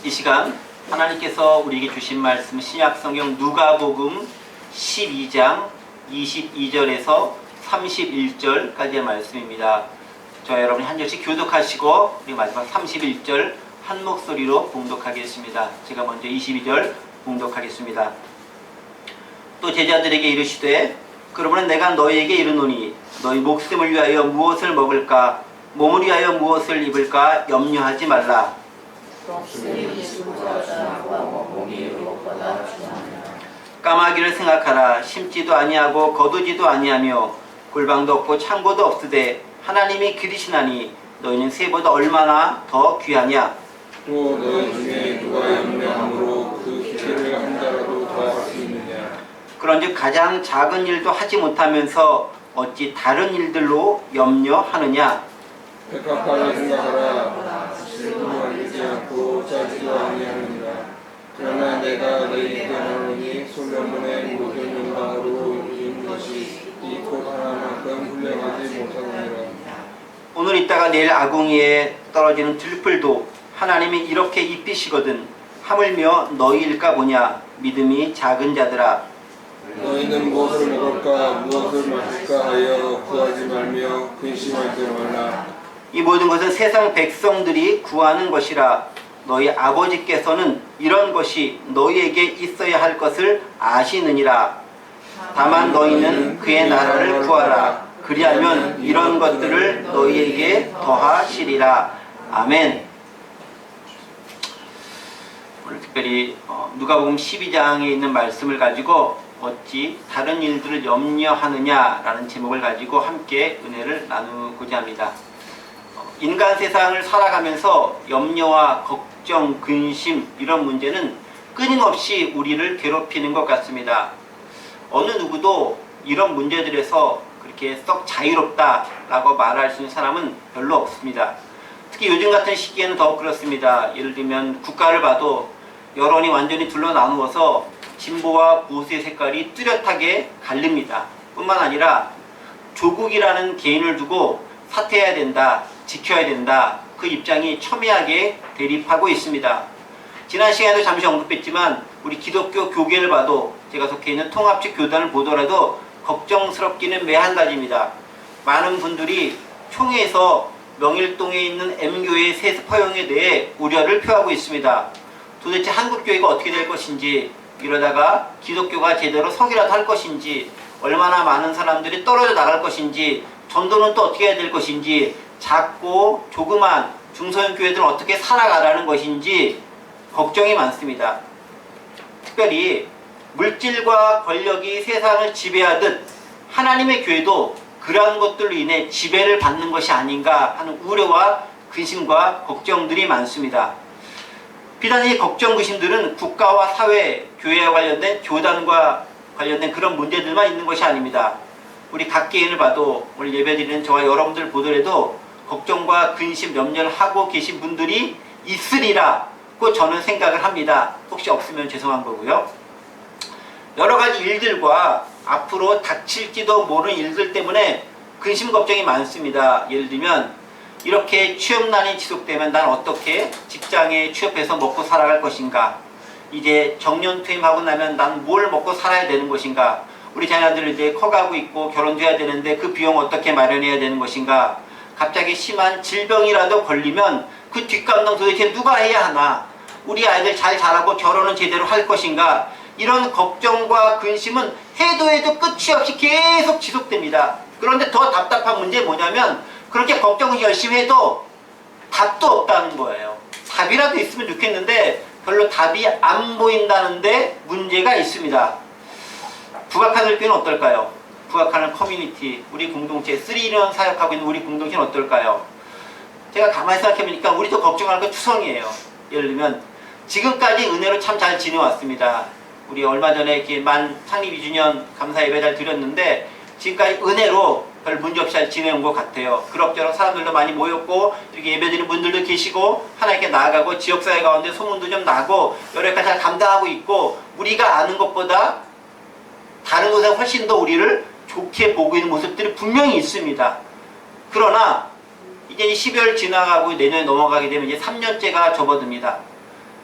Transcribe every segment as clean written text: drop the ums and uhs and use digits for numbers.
이 시간 하나님께서 우리에게 주신 말씀 신약성경 누가복음 12장 22절에서 31절까지의 말씀입니다. 저와 여러분이 한 절씩 교독하시고 우리 마지막 31절 한 목소리로 봉독하겠습니다. 제가 먼저 22절 봉독하겠습니다. 또 제자들에게 이르시되 그러므로 내가 너희에게 이르노니 너희 목숨을 위하여 무엇을 먹을까 몸을 위하여 무엇을 입을까 염려하지 말라. 까마귀를 생각하라. 심지도 아니하고 거두지도 아니하며 골방도 없고 창고도 없으되 하나님이 기르시나니 너희는 새보다 얼마나 더 귀하냐. 또 너희 중에 누가 염려함으로 그 기회를 한 자라도 더할 수 있느냐. 그런즉 가장 작은 일도 하지 못하면서 어찌 다른 일들로 염려하느냐. 백합화를 생각하라. 실로 알리지 않고 짜지도 아니하느니라. 그러나 내가 너희에게 말하노니 솔로몬의 모든 영광으로 이룬 것이 이 곧 하나만큼 훌륭하지 못하느니라. 오늘 있다가 내일 아궁이에 떨어지는 들풀도 하나님이 이렇게 입히시거든 하물며 너희일까 보냐. 믿음이 작은 자들아. 너희는 무엇을 먹을까 무엇을 마실까 하여 구하지 말며 근심하지 말라. 이 모든 것은 세상 백성들이 구하는 것이라. 너희 아버지께서는 이런 것이 너희에게 있어야 할 것을 아시느니라. 다만 너희는 그의 나라를 구하라. 그리하면 이런 것들을 너희에게 더하시리라. 아멘. 오늘 특별히 누가복음 12장에 있는 말씀을 가지고 어찌 다른 일들을 염려하느냐라는 제목을 가지고 함께 은혜를 나누고자 합니다. 인간 세상을 살아가면서 염려와 걱정, 근심 이런 문제는 끊임없이 우리를 괴롭히는 것 같습니다. 어느 누구도 이런 문제들에서 그렇게 썩 자유롭다라고 말할 수 있는 사람은 별로 없습니다. 특히 요즘 같은 시기에는 더욱 그렇습니다. 예를 들면 국가를 봐도 여론이 완전히 둘러 나누어서 진보와 보수의 색깔이 뚜렷하게 갈립니다. 뿐만 아니라 조국이라는 개인을 두고 사퇴해야 된다, 지켜야 된다, 그 입장이 첨예하게 대립하고 있습니다. 지난 시간에도 잠시 언급했지만 우리 기독교 교계를 봐도 제가 속해 있는 통합적 교단을 보더라도 걱정스럽기는 매한 가지입니다. 많은 분들이 총회에서 명일동에 있는 M교회의 세습 허용에 대해 우려를 표하고 있습니다. 도대체 한국교회가 어떻게 될 것인지, 이러다가 기독교가 제대로 서기라도 할 것인지, 얼마나 많은 사람들이 떨어져 나갈 것인지, 전도는 또 어떻게 해야 될 것인지, 작고 조그만 중소형 교회들은 어떻게 살아가라는 것인지 걱정이 많습니다. 특별히 물질과 권력이 세상을 지배하듯 하나님의 교회도 그러한 것들로 인해 지배를 받는 것이 아닌가 하는 우려와 근심과 걱정들이 많습니다. 비단 이 걱정, 근심들은 국가와 사회, 교회와 관련된 교단과 관련된 그런 문제들만 있는 것이 아닙니다. 우리 각 개인을 봐도 오늘 예배드리는 저와 여러분들 보더라도 걱정과 근심, 염려를 하고 계신 분들이 있으리라고 저는 생각을 합니다. 혹시 없으면 죄송한 거고요. 여러 가지 일들과 앞으로 닥칠지도 모르는 일들 때문에 근심, 걱정이 많습니다. 예를 들면 이렇게 취업난이 지속되면 난 어떻게 직장에 취업해서 먹고 살아갈 것인가? 이제 정년 퇴임하고 나면 난 뭘 먹고 살아야 되는 것인가? 우리 자녀들 이제 커가고 있고 결혼도 해야 되는데 그 비용 어떻게 마련해야 되는 것인가? 갑자기 심한 질병이라도 걸리면 그 뒷감당 도대체 누가 해야 하나? 우리 아이들 잘 자라고 결혼은 제대로 할 것인가? 이런 걱정과 근심은 해도 끝이 없이 계속 지속됩니다. 그런데 더 답답한 문제 뭐냐면 그렇게 걱정 열심히 해도 답도 없다는 거예요. 답이라도 있으면 좋겠는데 별로 답이 안 보인다는데 문제가 있습니다. 북악하는 교회는 어떨까요? 북악하는 커뮤니티, 우리 공동체, 3년 사역하고 있는 우리 공동체는 어떨까요? 제가 가만히 생각해보니까 우리도 걱정할 건 투성이에요. 예를 들면 지금까지 은혜로 참 잘 지내왔습니다. 우리 얼마 전에 이렇게 만 창립 2주년 감사 예배 잘 드렸는데 지금까지 은혜로 별 문제 없이 잘 지내온 것 같아요. 그럭저럭 사람들도 많이 모였고 이렇게 예배드리는 분들도 계시고 하나님께 나아가고 지역사회 가운데 소문도 좀 나고 여러 가지 잘 감당하고 있고 우리가 아는 것보다 다른 곳에 훨씬 더 우리를 좋게 보고 있는 모습들이 분명히 있습니다. 그러나 이제 12월 지나가고 내년에 넘어가게 되면 이제 3년째가 접어듭니다.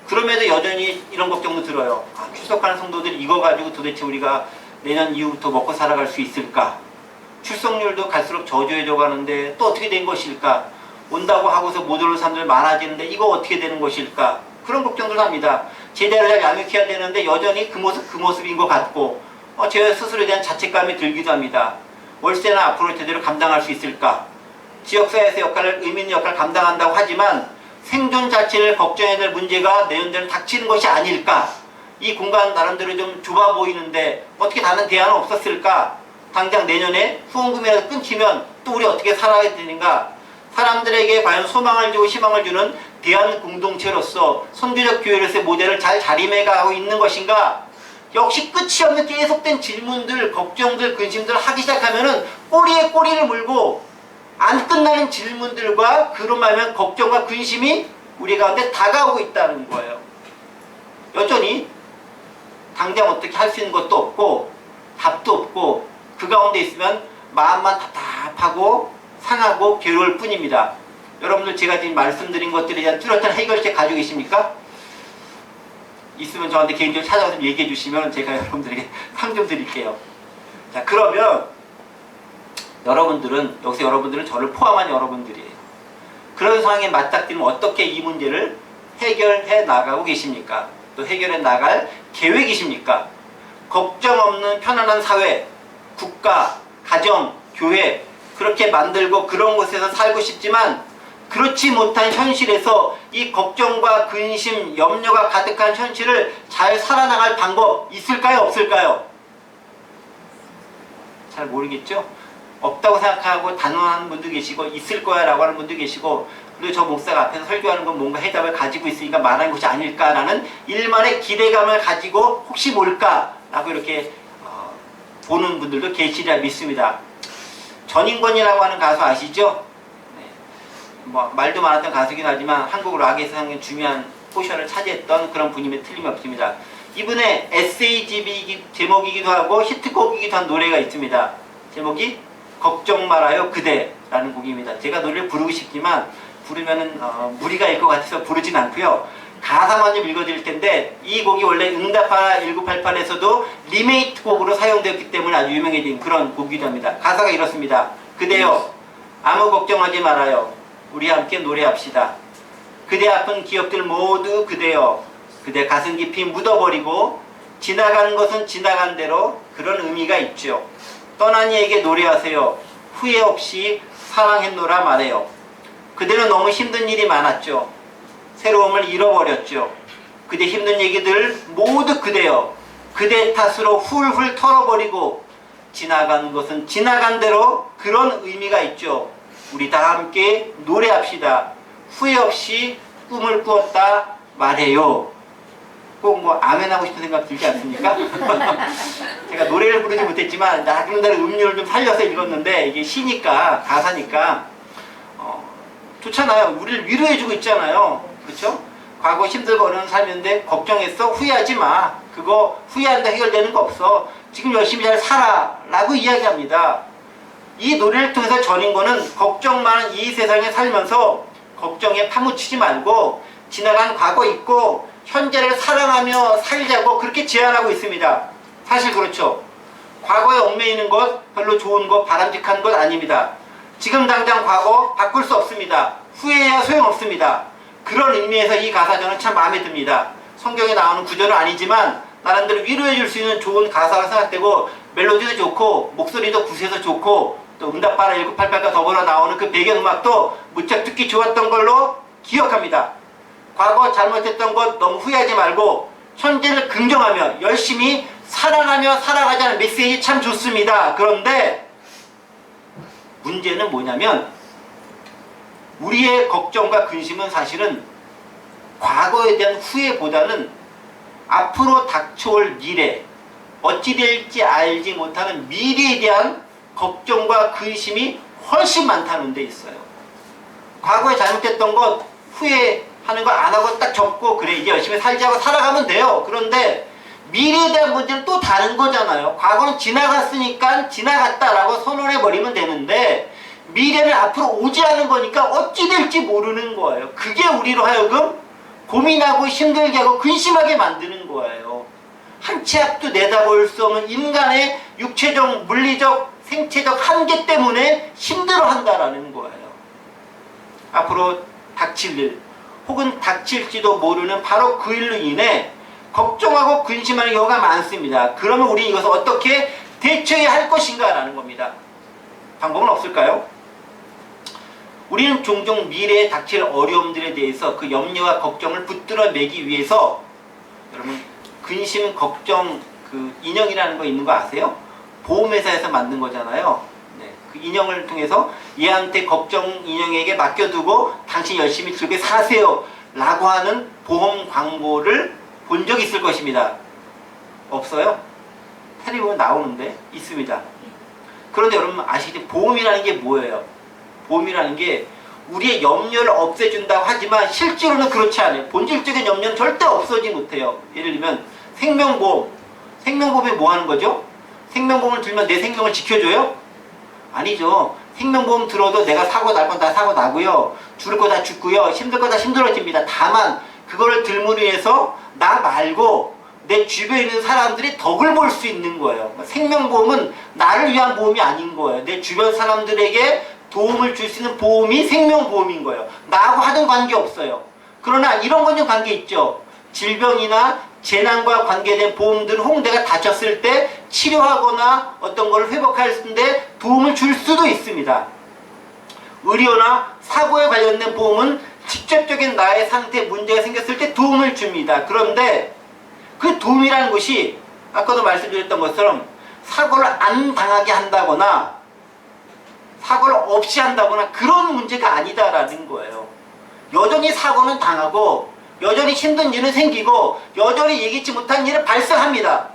그럼에도 여전히 이런 걱정도 들어요. 아, 출석하는 성도들 이거 가지고 도대체 우리가 내년 이후부터 먹고 살아갈 수 있을까? 출석률도 갈수록 저조해져 가는데 또 어떻게 된 것일까? 온다고 하고서 못 오는 사람들 많아지는데 이거 어떻게 되는 것일까? 그런 걱정들 합니다. 제대로 잘 양육해야 되는데 여전히 그 모습인 것 같고 제 스스로에 대한 자책감이 들기도 합니다. 월세는 앞으로 제대로 감당할 수 있을까? 지역사회에서 의미 있는 역할을 감당한다고 하지만 생존 자체를 걱정해야 될 문제가 내년대로 닥치는 것이 아닐까? 이 공간 나름대로 좀 좁아 보이는데 어떻게 다른 대안은 없었을까? 당장 내년에 후원금이라도 끊기면 또 우리 어떻게 살아야 되는가? 사람들에게 과연 소망을 주고 희망을 주는 대한 공동체로서 선교적 교회로서의 모델을 잘 자림해가고 있는 것인가? 역시 끝이 없는 계속된 질문들, 걱정들, 근심들 하기 시작하면은 꼬리에 꼬리를 물고 안 끝나는 질문들과 그로 말하면 걱정과 근심이 우리 가운데 다가오고 있다는 거예요. 여전히 당장 어떻게 할 수 있는 것도 없고 답도 없고 그 가운데 있으면 마음만 답답하고 상하고 괴로울 뿐입니다. 여러분들 제가 지금 말씀드린 것들에 대한 뚜렷한 해결책 가지고 계십니까? 있으면 저한테 개인적으로 찾아와서 얘기해 주시면 제가 여러분들에게 상 좀 드릴게요. 자, 그러면 여러분들은 저를 포함한 여러분들이에요. 그런 상황에 맞닥뜨리면 어떻게 이 문제를 해결해 나가고 계십니까? 또 해결해 나갈 계획이십니까? 걱정 없는 편안한 사회, 국가, 가정, 교회 그렇게 만들고 그런 곳에서 살고 싶지만 그렇지 못한 현실에서 이 걱정과 근심, 염려가 가득한 현실을 잘 살아나갈 방법 있을까요? 없을까요? 잘 모르겠죠? 없다고 생각하고 단언하는 분도 계시고 있을 거야 라고 하는 분도 계시고 그리고 저 목사가 앞에서 설교하는 건 뭔가 해답을 가지고 있으니까 말하는 것이 아닐까라는 일만의 기대감을 가지고 혹시 뭘까? 라고 이렇게 보는 분들도 계시리라 믿습니다. 전인권이라고 하는 가수 아시죠? 뭐 말도 많았던 가수긴 하지만 한국 락에서 상당히 중요한 포션을 차지했던 그런 분임에 틀림이 없습니다. 이분의 에세이 제목이기도 하고 히트곡이기도 한 노래가 있습니다. 제목이 걱정 말아요 그대라는 곡입니다. 제가 노래를 부르고 싶지만 부르면은 무리가 일 것 같아서 부르진 않고요. 가사만 좀 읽어드릴 텐데 이 곡이 원래 응답하라 1988에서도 리메이크 곡으로 사용되었기 때문에 아주 유명해진 그런 곡이기도 합니다. 가사가 이렇습니다. 그대여 아무 걱정하지 말아요. 우리 함께 노래합시다. 그대 아픈 기억들 모두 그대여 그대 가슴 깊이 묻어버리고 지나가는 것은 지나간 대로 그런 의미가 있죠. 떠난 이에게 노래하세요. 후회 없이 사랑했노라 말해요. 그대는 너무 힘든 일이 많았죠. 새로움을 잃어버렸죠. 그대 힘든 얘기들 모두 그대여 그대 탓으로 훌훌 털어버리고 지나간 것은 지나간 대로 그런 의미가 있죠. 우리 다 함께 노래합시다. 후회 없이 꿈을 꾸었다 말해요. 꼭 뭐 아멘하고 싶은 생각 들지 않습니까? 제가 노래를 부르지 못했지만 나름대로 음료를 좀 살려서 읽었는데 이게 시니까 가사니까 좋잖아요. 우리를 위로해주고 있잖아요. 그렇죠? 과거 힘들고 어려운 삶인데 걱정했어? 후회하지 마. 그거 후회한다 해결되는 거 없어. 지금 열심히 잘 살아 라고 이야기합니다. 이 노래를 통해서 전인권은 걱정 많은 이 세상에 살면서 걱정에 파묻히지 말고 지나간 과거 잊고 현재를 사랑하며 살자고 그렇게 제안하고 있습니다. 사실 그렇죠. 과거에 얽매이는 것 별로 좋은 것 바람직한 것 아닙니다. 지금 당장 과거 바꿀 수 없습니다. 후회해야 소용없습니다. 그런 의미에서 이 가사 저는 참 마음에 듭니다. 성경에 나오는 구절은 아니지만 나름대로 위로해 줄 수 있는 좋은 가사가 생각되고 멜로디도 좋고 목소리도 구수해서 좋고 또 응답하라 1988과 더불어 나오는 그 배경음악도 무척 듣기 좋았던 걸로 기억합니다. 과거 잘못했던 것 너무 후회하지 말고 현재를 긍정하며 열심히 사랑하며 살아가자는 메시지 참 좋습니다. 그런데 문제는 뭐냐면 우리의 걱정과 근심은 사실은 과거에 대한 후회보다는 앞으로 닥쳐올 미래, 어찌 될지 알지 못하는 미래에 대한 걱정과 근심이 훨씬 많다는 데 있어요. 과거에 잘못했던 것 후회하는 거 안 하고 딱 접고 그래 이제 열심히 살자고 살아가면 돼요. 그런데 미래에 대한 문제는 또 다른 거잖아요. 과거는 지나갔으니까 지나갔다라고 선언해버리면 되는데 미래는 앞으로 오지 않은 거니까 어찌 될지 모르는 거예요. 그게 우리로 하여금 고민하고 힘들게 하고 근심하게 만드는 거예요. 한 치 앞도 내다볼 수 없는 인간의 육체적, 물리적, 생체적 한계 때문에 힘들어한다라는 거예요. 앞으로 닥칠 일 혹은 닥칠지도 모르는 바로 그 일로 인해 걱정하고 근심하는 경우가 많습니다. 그러면 우리 이것을 어떻게 대처해야 할 것인가 라는 겁니다. 방법은 없을까요? 우리는 종종 미래에 닥칠 어려움들에 대해서 그 염려와 걱정을 붙들어 매기 위해서 여러분 근심, 걱정 그 인형이라는 거 있는 거 아세요? 보험회사에서 만든 거잖아요. 네, 그 인형을 통해서 얘한테 걱정 인형에게 맡겨두고 당신 열심히 즐겁게 사세요 라고 하는 보험 광고를 본 적 있을 것입니다. 없어요? 텔레비전 나오는데 있습니다. 그런데 여러분 아시겠지? 보험이라는 게 뭐예요? 보험이라는 게 우리의 염려를 없애준다고 하지만 실제로는 그렇지 않아요. 본질적인 염려는 절대 없어지지 못해요. 예를 들면 생명보험. 생명보험이 뭐 하는 거죠? 생명보험을 들면 내 생명을 지켜줘요? 아니죠. 생명보험 들어도 내가 사고 날 건 다 사고 나고요. 죽을 거 다 죽고요. 힘들 거 다 힘들어집니다. 다만 그거를 들므로 인해서 나 말고 내 주변에 있는 사람들이 덕을 볼 수 있는 거예요. 생명보험은 나를 위한 보험이 아닌 거예요. 내 주변 사람들에게 도움을 줄 수 있는 보험이 생명보험인 거예요. 나하고 하등 관계없어요. 그러나 이런 건 좀 관계 있죠. 질병이나 재난과 관계된 보험들은 혹 내가 다쳤을 때 치료하거나 어떤 걸 회복할 때 도움을 줄 수도 있습니다. 의료나 사고에 관련된 보험은 직접적인 나의 상태에 문제가 생겼을 때 도움을 줍니다. 그런데 그 도움이라는 것이 아까도 말씀드렸던 것처럼 사고를 안 당하게 한다거나 사고를 없이 한다거나 그런 문제가 아니다라는 거예요. 여전히 사고는 당하고 여전히 힘든 일은 생기고 여전히 예기치 못한 일은 발생합니다.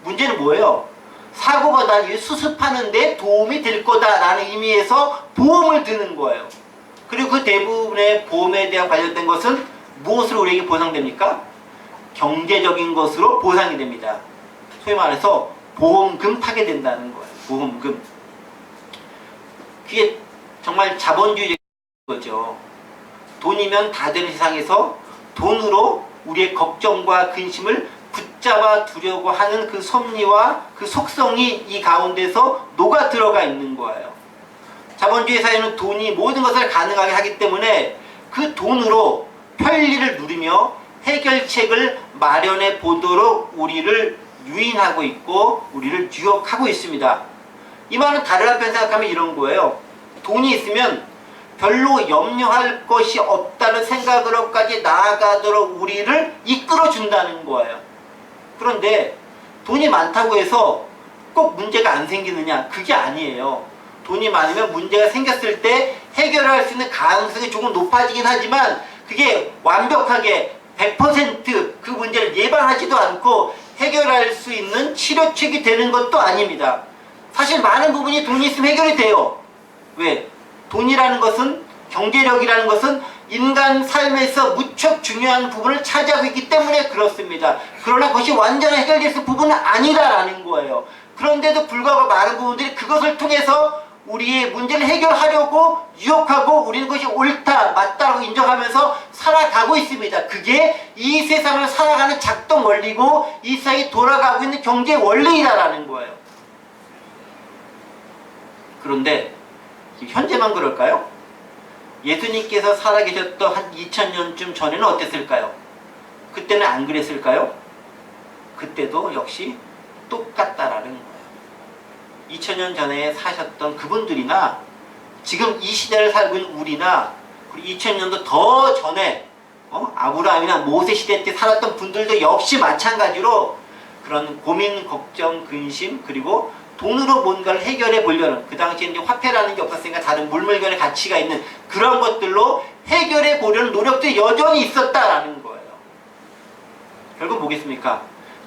문제는 뭐예요? 사고가 난 일 수습하는 데 도움이 될 거다라는 의미에서 보험을 드는 거예요. 그리고 그 대부분의 보험에 대한 관련된 것은 무엇으로 우리에게 보상됩니까? 경제적인 것으로 보상이 됩니다. 소위 말해서 보험금 타게 된다는 거예요. 보험금. 그게 정말 자본주의적인 거죠. 돈이면 다 되는 세상에서 돈으로 우리의 걱정과 근심을 붙잡아 두려고 하는 그 섭리와 그 속성이 이 가운데서 녹아 들어가 있는 거예요. 자본주의 사회는 돈이 모든 것을 가능하게 하기 때문에 그 돈으로 편리를 누리며 해결책을 마련해 보도록 우리를 유인하고 있고 우리를 유혹하고 있습니다. 이 말은 다른 한편 생각하면 이런 거예요. 돈이 있으면 별로 염려할 것이 없다는 생각으로까지 나아가도록 우리를 이끌어준다는 거예요. 그런데 돈이 많다고 해서 꼭 문제가 안 생기느냐? 그게 아니에요. 돈이 많으면 문제가 생겼을 때 해결할 수 있는 가능성이 조금 높아지긴 하지만 그게 완벽하게 100% 그 문제를 예방하지도 않고 해결할 수 있는 치료책이 되는 것도 아닙니다. 사실 많은 부분이 돈이 있으면 해결이 돼요. 왜? 돈이라는 것은, 경제력이라는 것은 인간 삶에서 무척 중요한 부분을 차지하고 있기 때문에 그렇습니다. 그러나 그것이 완전히 해결될 수 있는 부분은 아니다라는 거예요. 그런데도 불구하고 많은 부분들이 그것을 통해서 우리의 문제를 해결하려고 유혹하고 우리는 그것이 옳다, 맞다라고 인정하면서 살아가고 있습니다. 그게 이 세상을 살아가는 작동 원리고 이 세상이 돌아가고 있는 경제 원리다라는 거예요. 그런데 현재만 그럴까요? 예수님께서 살아계셨던 한 2000년쯤 전에는 어땠을까요? 그때는 안 그랬을까요? 그때도 역시 똑같다라는 거예요. 2000년 전에 사셨던 그분들이나 지금 이 시대를 살고 있는 우리나 그리고 2000년도 더 전에 아브라함이나 모세 시대 때 살았던 분들도 역시 마찬가지로 그런 고민, 걱정, 근심 그리고 돈으로 뭔가를 해결해 보려는 그 당시에 이제 화폐라는 게 없었으니까 다른 물물견의 가치가 있는 그런 것들로 해결해 보려는 노력들이 여전히 있었다라는 거예요. 결국 뭐겠습니까?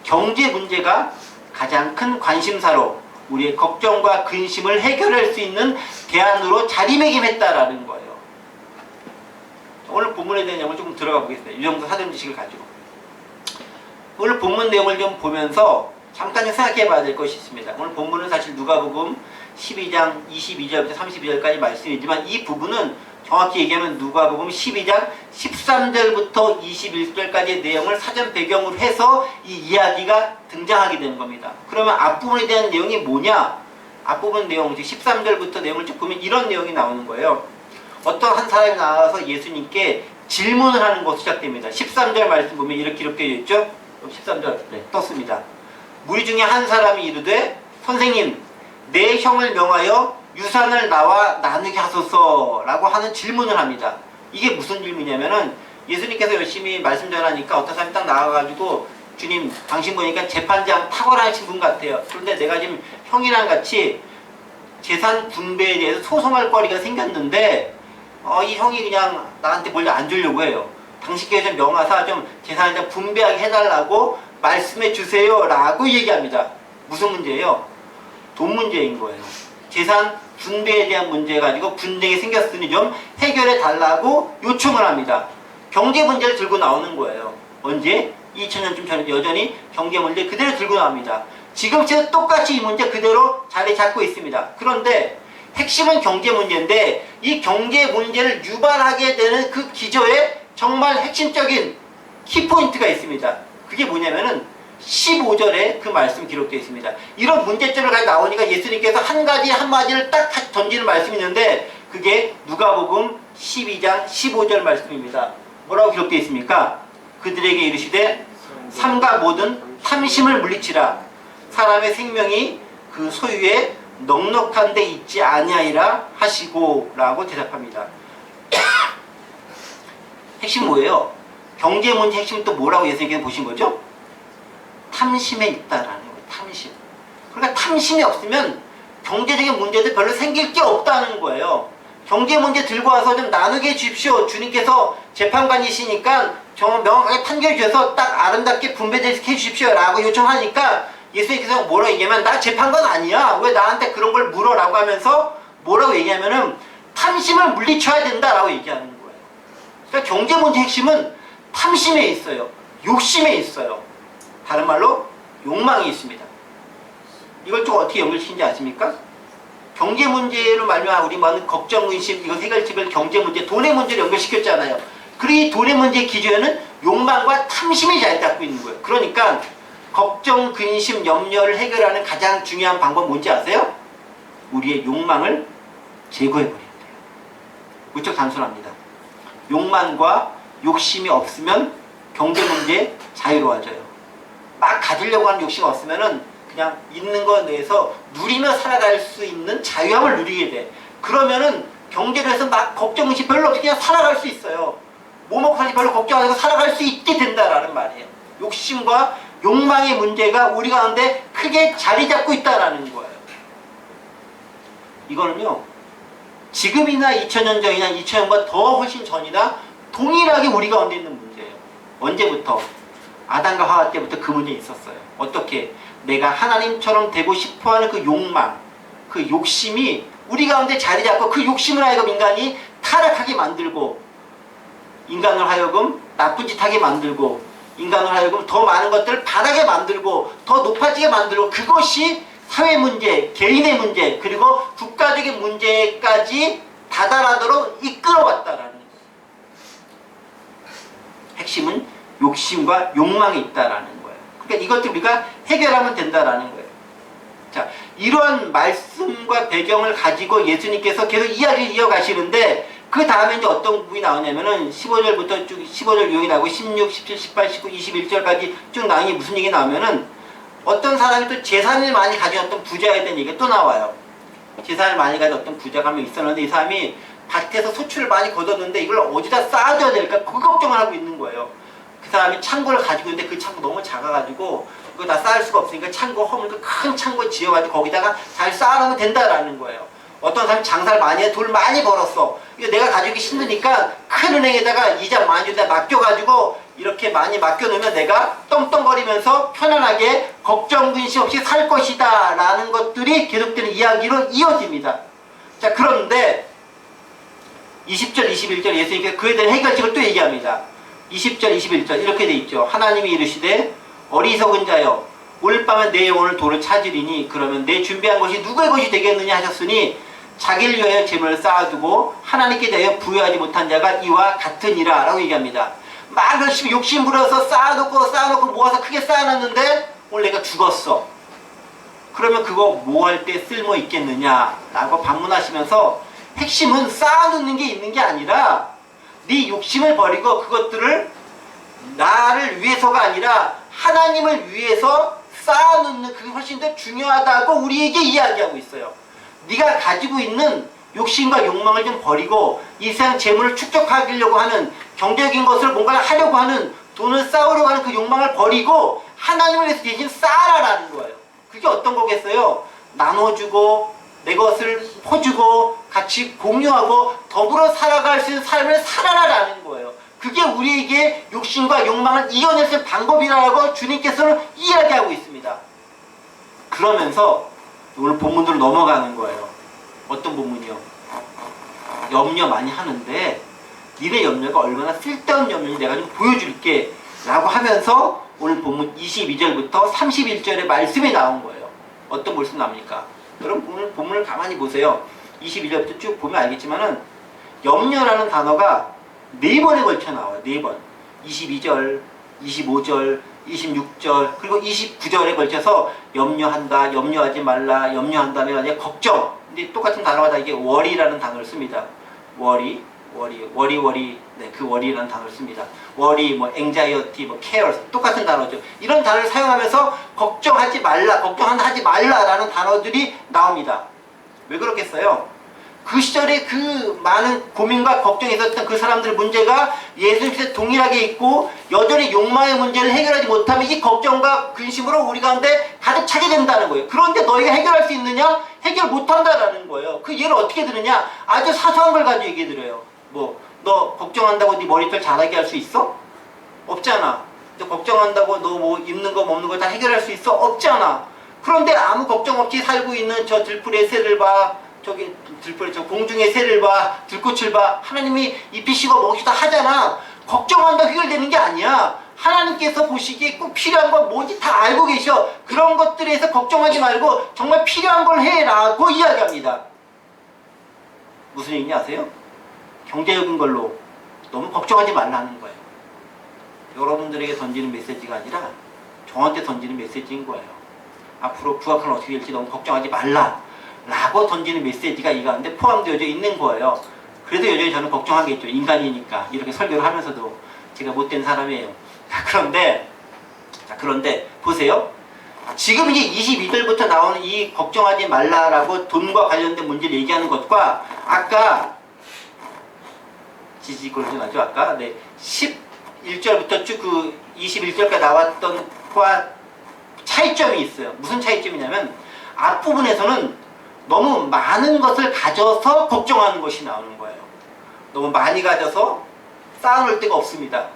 경제 문제가 가장 큰 관심사로 우리의 걱정과 근심을 해결할 수 있는 대안으로 자리매김했다라는 거예요. 오늘 본문에 대한 내용을 조금 들어가 보겠습니다. 이 정도 사전 지식을 가지고. 오늘 본문 내용을 좀 보면서 잠깐 좀 생각해 봐야 될 것이 있습니다. 오늘 본문은 사실 누가복음 12장 22절부터 32절까지 말씀이지만 이 부분은 정확히 얘기하면 누가복음 12장 13절부터 21절까지의 내용을 사전 배경으로 해서 이 이야기가 등장하게 되는 겁니다. 그러면 앞부분에 대한 내용이 뭐냐? 앞부분 내용, 즉 13절부터 내용을 쭉 보면 이런 내용이 나오는 거예요. 어떤 한 사람이 나와서 예수님께 질문을 하는 것으로 시작됩니다. 13절 말씀 보면 이렇게 기록되어 있죠? 13절 떴습니다. 무리 중에 한 사람이 이르되 선생님, 내 형을 명하여 유산을 나와 나누게 하소서 라고 하는 질문을 합니다. 이게 무슨 질문이냐면은 예수님께서 열심히 말씀 전하니까 어떤 사람이 딱 나와가지고 주님, 당신 보니까 재판장 탁월하신 분 같아요. 그런데 내가 지금 형이랑 같이 재산 분배에 대해서 소송할 거리가 생겼는데 이 형이 그냥 나한테 뭘 안 주려고 해요. 당신께서 좀 명하사 좀 재산을 좀 분배하게 해달라고 말씀해 주세요 라고 얘기합니다. 무슨 문제예요? 돈 문제인 거예요. 재산 분배에 대한 문제 가지고 분쟁이 생겼으니 좀 해결해 달라고 요청을 합니다. 경제 문제를 들고 나오는 거예요. 언제? 2000년쯤 전에 여전히 경제 문제 그대로 들고 나옵니다. 지금 똑같이 이 문제 그대로 자리 잡고 있습니다. 그런데 핵심은 경제 문제인데 이 경제 문제를 유발하게 되는 그 기저에 정말 핵심적인 키포인트가 있습니다. 그게 뭐냐면은 15절에 그 말씀이 기록되어 있습니다. 이런 문제점을 가지고 나오니까 예수님께서 한 가지 한마디를 딱 던지는 말씀이 있는데 그게 누가복음 12장 15절 말씀입니다. 뭐라고 기록되어 있습니까? 그들에게 이르시되 삼가 모든 탐심을 물리치라. 사람의 생명이 그 소유에 넉넉한 데 있지 아니하리라 하시고 라고 대답합니다. 핵심 뭐예요? 경제 문제 핵심은 또 뭐라고 예수님께서 보신 거죠? 탐심에 있다라는 거예요. 탐심. 그러니까 탐심이 없으면 경제적인 문제도 별로 생길 게 없다는 거예요. 경제 문제 들고 와서 좀 나누게 해주십시오. 주님께서 재판관이시니까 정말 명확하게 판결해 주셔서 딱 아름답게 분배되게 해주십시오 라고 요청하니까 예수님께서 뭐라고 얘기하면 나 재판관 아니야. 왜 나한테 그런 걸 물어? 라고 하면서 뭐라고 얘기하면은 탐심을 물리쳐야 된다라고 얘기하는 거예요. 그러니까 경제 문제 핵심은 탐심에 있어요. 욕심에 있어요. 다른 말로 욕망이 있습니다. 이걸 좀 어떻게 연결시킨지 아십니까? 경제 문제로 말미암아 우리 많은 걱정, 의심, 이거 해결책을 경제 문제, 돈의 문제를 연결시켰잖아요. 그리고 이 돈의 문제의 기저에는 욕망과 탐심이 자리 잡고 있는 거예요. 그러니까 걱정, 근심, 염려를 해결하는 가장 중요한 방법 뭔지 아세요? 우리의 욕망을 제거해버려야 돼요. 무척 단순합니다. 욕망과 욕심이 없으면 경제 문제 자유로워져요. 막 가지려고 하는 욕심이 없으면은 그냥 있는 것 내에서 누리며 살아갈 수 있는 자유함을 누리게 돼. 그러면은 경제를 해서 막 걱정, 의심 별로 없이 그냥 살아갈 수 있어요. 뭐 먹고 살지 별로 걱정 안 하고 살아갈 수 있게 된다라는 말이에요. 욕심과 욕망의 문제가 우리 가운데 크게 자리 잡고 있다라는 거예요. 이거는요, 지금이나 2000년 전이나 2000년보다 더 훨씬 전이나 동일하게 우리 가운데 있는 문제예요. 언제부터? 아담과 하와 때부터 그 문제 있었어요. 어떻게? 내가 하나님처럼 되고 싶어하는 그 욕망, 그 욕심이 우리 가운데 자리 잡고 그 욕심을 하여금 인간이 타락하게 만들고 인간을 하여금 나쁜 짓 하게 만들고 인간을 하여금 더 많은 것들을 바라게 만들고 더 높아지게 만들고 그것이 사회 문제, 개인의 문제 그리고 국가적인 문제까지 다다라도록 이끌어왔다라는 거예요. 핵심은 욕심과 욕망이 있다라는 거예요. 그러니까 이것들 우리가 해결하면 된다라는 거예요. 자, 이러한 말씀과 배경을 가지고 예수님께서 계속 이야기를 이어가시는데 그 다음에 이제 어떤 부분이 나오냐면은 15절부터 쭉 15절 유형이 나오고 16, 17, 18, 19, 21절까지 쭉 나오니 무슨 얘기 나오면은 어떤 사람이 또 재산을 많이 가진 어떤 부자에 대한 얘기가 또 나와요. 재산을 많이 가진 어떤 부자가 한 명 있었는데 이 사람이 밭에서 소출을 많이 거뒀는데 이걸 어디다 쌓아둬야 될까 그 걱정을 하고 있는 거예요. 그 사람이 창고를 가지고 있는데 그 창고 너무 작아가지고 그거 다 쌓을 수가 없으니까 창고 허물 큰 창고 지어가지고 거기다가 잘 쌓아놓으면 된다라는 거예요. 어떤 사람이 장사를 많이 해 돈 많이 벌었어. 이거 내가 가지기 힘드니까 큰 은행에다가 이자 많이 주다 맡겨가지고 이렇게 많이 맡겨놓으면 내가 떵떵거리면서 편안하게 걱정 근심 없이 살 것이다 라는 것들이 계속되는 이야기로 이어집니다. 자, 그런데 20절 21절 예수님께서 그에 대한 해결책을 또 얘기합니다. 20절 21절 이렇게 돼 있죠. 하나님이 이르시되 어리석은 자여 올 밤에 내 영혼을 도로 찾으리니 그러면 내 준비한 것이 누구의 것이 되겠느냐 하셨으니 자기를 위하여 재물을 쌓아두고 하나님께 대하여 부여하지 못한 자가 이와 같으니라 라고 얘기합니다. 막 열심히 욕심 부려서 쌓아놓고 모아서 크게 쌓아놨는데 오늘 내가 죽었어. 그러면 그거 뭐 할 때 쓸모 있겠느냐 라고 반문하시면서 핵심은 쌓아놓는 게 있는 게 아니라 네 욕심을 버리고 그것들을 나를 위해서가 아니라 하나님을 위해서 쌓아놓는 그게 훨씬 더 중요하다고 우리에게 이야기하고 있어요. 네가 가지고 있는 욕심과 욕망을 좀 버리고 이 세상 재물을 축적하려고 하는 경제적인 것을 뭔가 하려고 하는 돈을 쌓으려고 하는 그 욕망을 버리고 하나님을 위해서 대신 쌓아라라는 거예요. 그게 어떤 거겠어요? 나눠주고 내 것을 퍼주고 같이 공유하고 더불어 살아갈 수 있는 삶을 살아라라는 거예요. 그게 우리에게 욕심과 욕망을 이겨낼 수 있는 방법이라고 주님께서는 이야기하고 있습니다. 그러면서 오늘 본문으로 넘어가는 거예요. 어떤 본문이요? 염려 많이 하는데 니네 염려가 얼마나 쓸데없는 염려인지 내가 좀 보여줄게 라고 하면서 오늘 본문 22절부터 31절의 말씀이 나온 거예요. 어떤 말씀 나옵니까? 여러분 오늘 본문을 가만히 보세요. 22절부터 쭉 보면 알겠지만은 염려라는 단어가 4번에 걸쳐 나와요. 4번. 22절, 25절, 26절, 그리고 29절에 걸쳐서 염려한다, 염려하지 말라, 염려한다는 게 아니라 걱정. 근데 똑같은 단어가 다 이게 worry라는 단어를 씁니다. worry. 네, 그 worry라는 단어를 씁니다. worry, 뭐 anxiety, 뭐 care, 똑같은 단어죠. 이런 단어를 사용하면서 걱정하지 말라, 걱정하지 말라라는 단어들이 나옵니다. 왜 그렇겠어요? 그 시절에 그 많은 고민과 걱정이 있었던 그 사람들의 문제가 예수님께서 동일하게 있고 여전히 욕망의 문제를 해결하지 못하면 이 걱정과 근심으로 우리 가운데 가득 차게 된다는 거예요. 그런데 너희가 해결할 수 있느냐? 해결 못한다라는 거예요. 그 예를 어떻게 들으냐? 아주 사소한 걸 가지고 얘기해 드려요. 뭐 너 걱정한다고 네 머리털 자라게 할 수 있어? 없잖아. 너 걱정한다고 너 뭐 입는 거 먹는 거 다 해결할 수 있어? 없잖아. 그런데 아무 걱정 없이 살고 있는 저 들풀의 새를 봐, 저기 들풀의 저 공중의 새를 봐, 들꽃을 봐, 하나님이 입히시고 먹이시다 하잖아. 걱정한다고 해결되는 게 아니야. 하나님께서 보시기에 꼭 필요한 건 뭔지 다 알고 계셔. 그런 것들에 대해서 걱정하지 말고 정말 필요한 걸 해라고 이야기합니다. 무슨 얘기인지 아세요? 경제적인 걸로 너무 걱정하지 말라는 거예요. 여러분들에게 던지는 메시지가 아니라 저한테 던지는 메시지인 거예요. 앞으로 부학은 어떻게 될지 너무 걱정하지 말라 라고 던지는 메시지가 이 가운데 포함되어져 있는 거예요. 그래도 여전히 저는 걱정하겠죠. 인간이니까. 이렇게 설교를 하면서도 제가 못된 사람이에요. 그런데 보세요. 지금 이제 22절부터 나오는 이 걱정하지 말라라고 돈과 관련된 문제를 얘기하는 것과 아까 지지골전하죠. 아까 11절부터 쭉 그 21절까지 나왔던 것과 차이점이 있어요. 무슨 차이점이냐면 앞부분에서는 너무 많은 것을 가져서 걱정하는 것이 나오는 거예요. 너무 많이 가져서 쌓아놓을 데가 없습니다.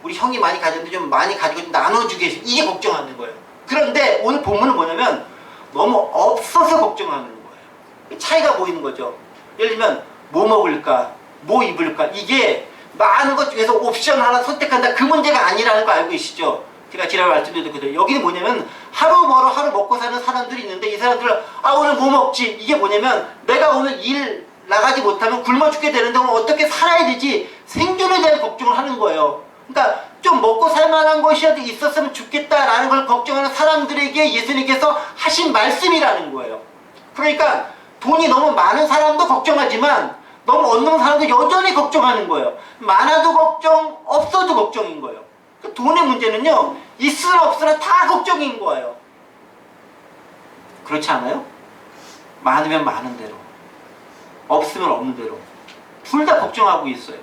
우리 형이 많이 가졌는데 좀 많이 가지고 나눠주게 해서 이게 걱정하는 거예요. 그런데 오늘 본문은 뭐냐면 너무 없어서 걱정하는 거예요. 차이가 보이는 거죠. 예를 들면 뭐 먹을까? 뭐 입을까? 이게 많은 것 중에서 옵션 하나 선택한다. 그 문제가 아니라는 거 알고 계시죠? 제가 지난번에 말씀드렸거든요. 여기는 뭐냐면 하루 벌어 하루 먹고 사는 사람들이 있는데 이 사람들은 오늘 뭐 먹지? 이게 뭐냐면 내가 오늘 일 나가지 못하면 굶어 죽게 되는데 오늘 어떻게 살아야 되지? 생존에 대한 걱정을 하는 거예요. 그러니까 좀 먹고 살만한 것이라도 있었으면 좋겠다라는 걸 걱정하는 사람들에게 예수님께서 하신 말씀이라는 거예요. 그러니까 돈이 너무 많은 사람도 걱정하지만 너무 없는 사람도 여전히 걱정하는 거예요. 많아도 걱정, 없어도 걱정인 거예요. 그 돈의 문제는요, 있으나 없으나 다 걱정인 거예요. 그렇지 않아요? 많으면 많은 대로, 없으면 없는 대로 둘 다 걱정하고 있어요.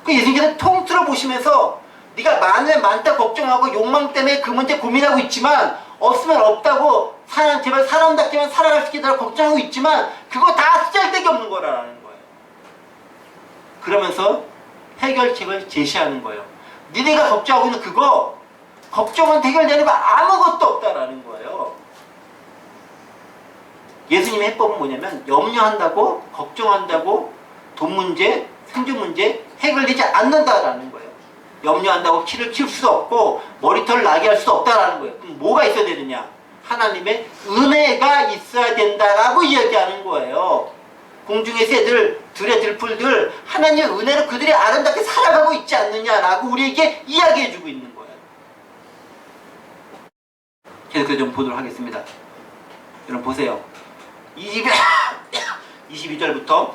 그 예수님께서 통틀어 보시면서 네가 많으면 많다 걱정하고 욕망 때문에 그 문제 고민하고 있지만 없으면 없다고 제발 사람답게만 살아갈 수 있도록 걱정하고 있지만 그거 다 쓰잘데기 없는 거라는 거예요. 그러면서 해결책을 제시하는 거예요. 니네가 걱정하고 있는 그거 걱정은 해결되는 거 아무것도 없다라는 거예요. 예수님의 해법은 뭐냐면 염려한다고 걱정한다고 돈 문제, 생존 문제 해결되지 않는다라는 거예요. 염려한다고 키를 키울 수도 없고 머리털을 나게 할 수도 없다라는 거예요. 그럼 뭐가 있어야 되느냐? 하나님의 은혜가 있어야 된다라고 이야기하는 거예요. 공중의 새들, 들의 들풀들 하나님의 은혜로 그들이 아름답게 살아가고 있지 않느냐라고 우리에게 이야기해주고 있는 거예요. 계속해서 좀 보도록 하겠습니다. 여러분 보세요. 22절부터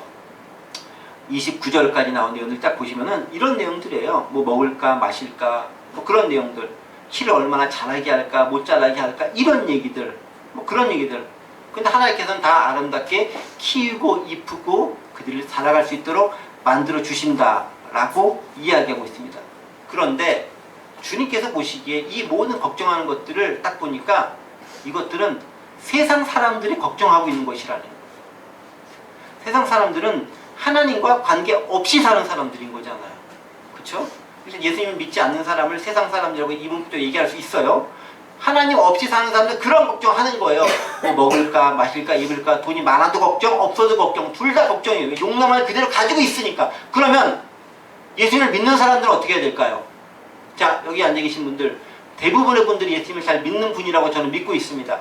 29절까지 나온 내용들 딱 보시면은 이런 내용들이에요. 뭐 먹을까 마실까 뭐 그런 내용들, 키를 얼마나 자라게 할까 못 자라게 할까 이런 얘기들, 뭐 그런 얘기들. 근데 하나님께서는 다 아름답게 키우고 이쁘고 그들을 살아갈 수 있도록 만들어 주신다라고 이야기하고 있습니다. 그런데 주님께서 보시기에 이 모든 걱정하는 것들을 딱 보니까 이것들은 세상 사람들이 걱정하고 있는 것이라는 거예요. 세상 사람들은 하나님과 관계없이 사는 사람들인 거잖아요. 그렇죠? 그래서 예수님을 믿지 않는 사람을 세상 사람들이라고 이분도 얘기할 수 있어요. 하나님 없이 사는 사람들 그런 걱정하는 거예요. 뭐 먹을까 마실까 입을까 돈이 많아도 걱정 없어도 걱정 둘 다 걱정이에요. 용남을 그대로 가지고 있으니까. 그러면 예수님을 믿는 사람들은 어떻게 해야 될까요? 자, 여기 앉아 계신 분들 대부분의 분들이 예수님을 잘 믿는 분이라고 저는 믿고 있습니다.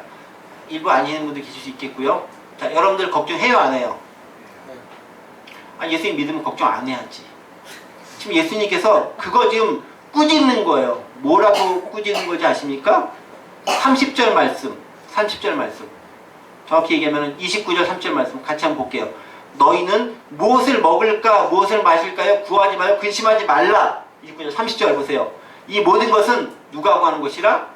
일부 아니는 분들 계실 수 있겠고요. 자, 여러분들 걱정해요 안 해요? 아, 예수님 믿으면 걱정 안 해야지. 지금 예수님께서 그거 지금 꾸짖는 거예요. 뭐라고 꾸짖는 건지 아십니까? 30절 말씀. 정확히 얘기하면 29절 3절 말씀 같이 한번 볼게요. 너희는 무엇을 먹을까 무엇을 마실까요? 구하지 말고 근심하지 말라. 29절 30절 보세요. 이 모든 것은 누가 구하는 것이라?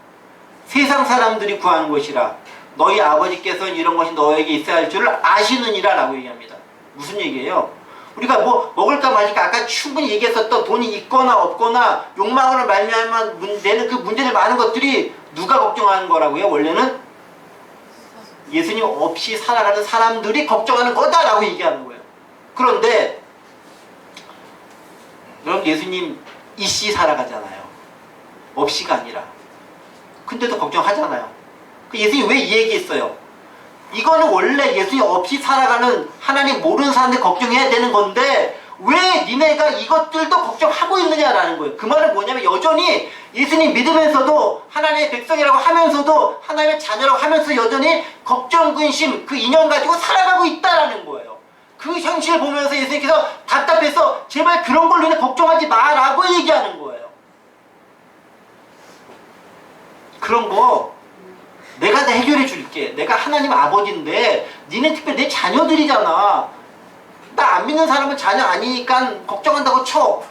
세상 사람들이 구하는 것이라. 너희 아버지께서 이런 것이 너에게 있어야 할 줄을 아시느니라 라고 얘기합니다. 무슨 얘기예요? 우리가 뭐 먹을까 마실까 아까 충분히 얘기했었던 돈이 있거나 없거나 욕망으로 말미암아 내는 그 문제들 많은 것들이 누가 걱정하는 거라고요? 원래는 예수님 없이 살아가는 사람들이 걱정하는 거다라고 얘기하는 거예요. 그런데 여러분 예수님 이씨 살아가잖아요. 없이가 아니라. 근데도 걱정하잖아요. 예수님 왜 이 얘기했어요? 이거는 원래 예수님 없이 살아가는 하나님 모르는 사람들 걱정해야 되는 건데 왜 니네가 이것들도 걱정하고 있느냐라는 거예요. 그 말은 뭐냐면 여전히 예수님 믿으면서도 하나님의 백성이라고 하면서도 하나님의 자녀라고 하면서 여전히 걱정, 근심, 그 인연 가지고 살아가고 있다라는 거예요. 그 현실을 보면서 예수님께서 답답해서 제발 그런 걸로 인해 걱정하지 마라고 얘기하는 거예요. 그런 거 내가 다 해결해 줄게. 내가 하나님 아버지인데 니네 특별히 내 자녀들이잖아. 나 안 믿는 사람은 자녀 아니니까 걱정한다고 쳐.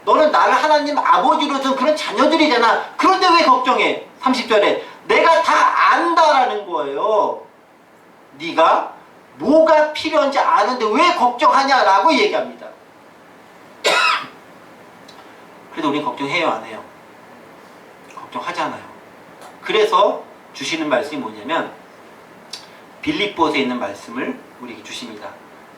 너는 나를 하나님 아버지로 둔 그런 자녀들이잖아. 그런데 왜 걱정해? 30절에 내가 다 안다라는 거예요. 네가 뭐가 필요한지 아는데 왜 걱정하냐라고 얘기합니다. 그래도 우린 걱정해요 안 해요? 걱정하잖아요. 그래서 주시는 말씀이 뭐냐면 빌립보서에 있는 말씀을 우리에게 주십니다.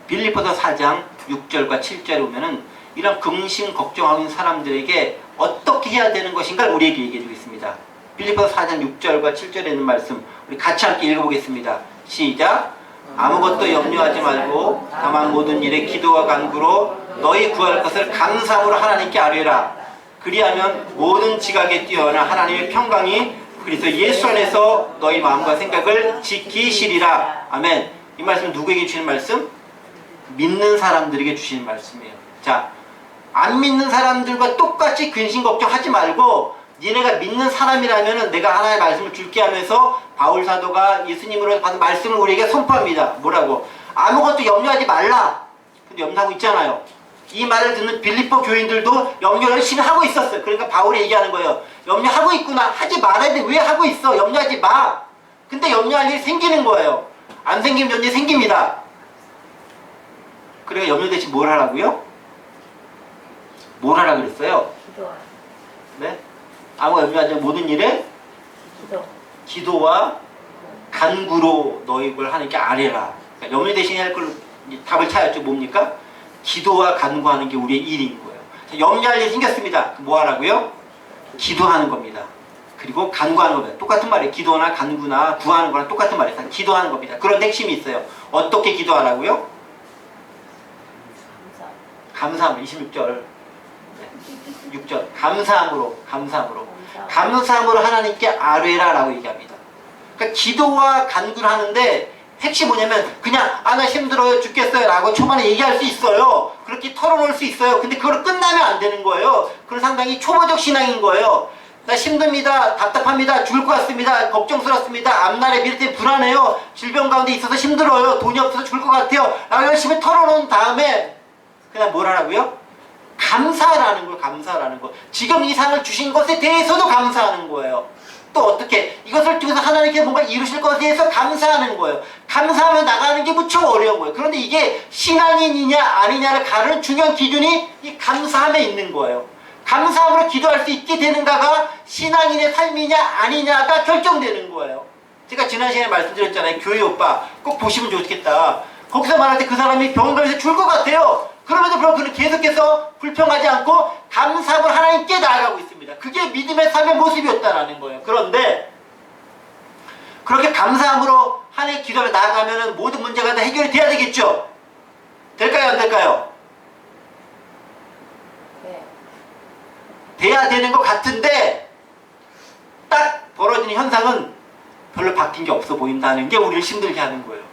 빌립보서 4장 6절과 7절에 보면은 이런 근심 걱정하는 사람들에게 어떻게 해야 되는 것인가를 우리에게 얘기해 주고 있습니다. 빌립보서 4장 6절과 7절에 있는 말씀 우리 같이 함께 읽어보겠습니다. 시작. 아무것도 염려하지 말고 다만 모든 일에 기도와 간구로 너희 구할 것을 감사함으로 하나님께 아뢰라. 그리하면 모든 지각에 뛰어나 하나님의 평강이 그래서 예수 안에서 너희 마음과 생각을 지키시리라. 아멘. 이 말씀은 누구에게 주시는 말씀? 믿는 사람들에게 주시는 말씀이에요. 자, 안 믿는 사람들과 똑같이 근심 걱정하지 말고 니네가 믿는 사람이라면 내가 하나의 말씀을 줄게 하면서 바울 사도가 예수님으로 받은 말씀을 우리에게 선포합니다. 뭐라고? 아무것도 염려하지 말라. 근데 염려하고 있잖아요. 이 말을 듣는 빌립보 교인들도 염려 열심히 하고 있었어요. 그러니까 바울이 얘기하는 거예요. 염려하고 있구나. 하지 말아야 돼. 왜 하고 있어? 염려하지 마. 근데 염려할 일이 생기는 거예요. 안 생기면 염려이 생깁니다. 그러니까 염려 대신 뭘 하라고요? 뭘 하라 그랬어요? 기도하라. 네? 아무 염려하지 마. 모든 일에 기도와 간구로 너희 걸 하나님께 아뢰라. 그러니까 염려 대신 할 걸 답을 찾았죠. 뭡니까? 기도와 간구하는 게 우리의 일인 거예요. 자, 염려할 일이 생겼습니다. 뭐 하라고요? 기도하는 겁니다. 그리고 간구하는 겁니다. 똑같은 말이에요. 기도나 간구나 구하는 거랑 똑같은 말이에요. 기도하는 겁니다. 그런 핵심이 있어요. 어떻게 기도하라고요? 감사함. 26절. 네. 6절. 감사함으로. 감사함으로 하나님께 아뢰라 라고 얘기합니다. 그러니까 기도와 간구를 하는데 핵심이 뭐냐면 그냥 나 힘들어요 죽겠어요 라고 초반에 얘기할 수 있어요. 그렇게 털어놓을 수 있어요. 근데 그걸 끝나면 안 되는 거예요. 그건 상당히 초보적 신앙인 거예요. 나 힘듭니다. 답답합니다. 죽을 것 같습니다. 걱정스럽습니다. 앞날에 미래 때문에 불안해요. 질병 가운데 있어서 힘들어요. 돈이 없어서 죽을 것 같아요. 라고 열심히 털어놓은 다음에 그냥 뭘 하라고요? 감사라는 걸, 감사라는 거. 지금 이 상을 주신 것에 대해서도 감사하는 거예요. 또 어떻게? 이것을 통해서 하나님께 뭔가 이루실 것에 대해서 감사하는 거예요. 감사하며 나가는 게 무척 어려운 거예요. 그런데 이게 신앙인이냐 아니냐를 가르는 중요한 기준이 이 감사함에 있는 거예요. 감사함으로 기도할 수 있게 되는가가 신앙인의 삶이냐 아니냐가 결정되는 거예요. 제가 지난 시간에 말씀드렸잖아요. 교회 오빠 꼭 보시면 좋겠다. 거기서 말할 때 그 사람이 병원에서 죽을 것 같아요. 그럼에도 불구하고 그는 계속해서 불평하지 않고 감사함을 하나님께 나아가고 있습니다. 그게 믿음의 삶의 모습이었다라는 거예요. 그런데 그렇게 감사함으로 하나님의 기도를 나아가면 모든 문제가 다 해결이 돼야 되겠죠? 될까요? 안 될까요? 네. 돼야 되는 것 같은데 딱 벌어지는 현상은 별로 바뀐 게 없어 보인다는 게 우리를 힘들게 하는 거예요.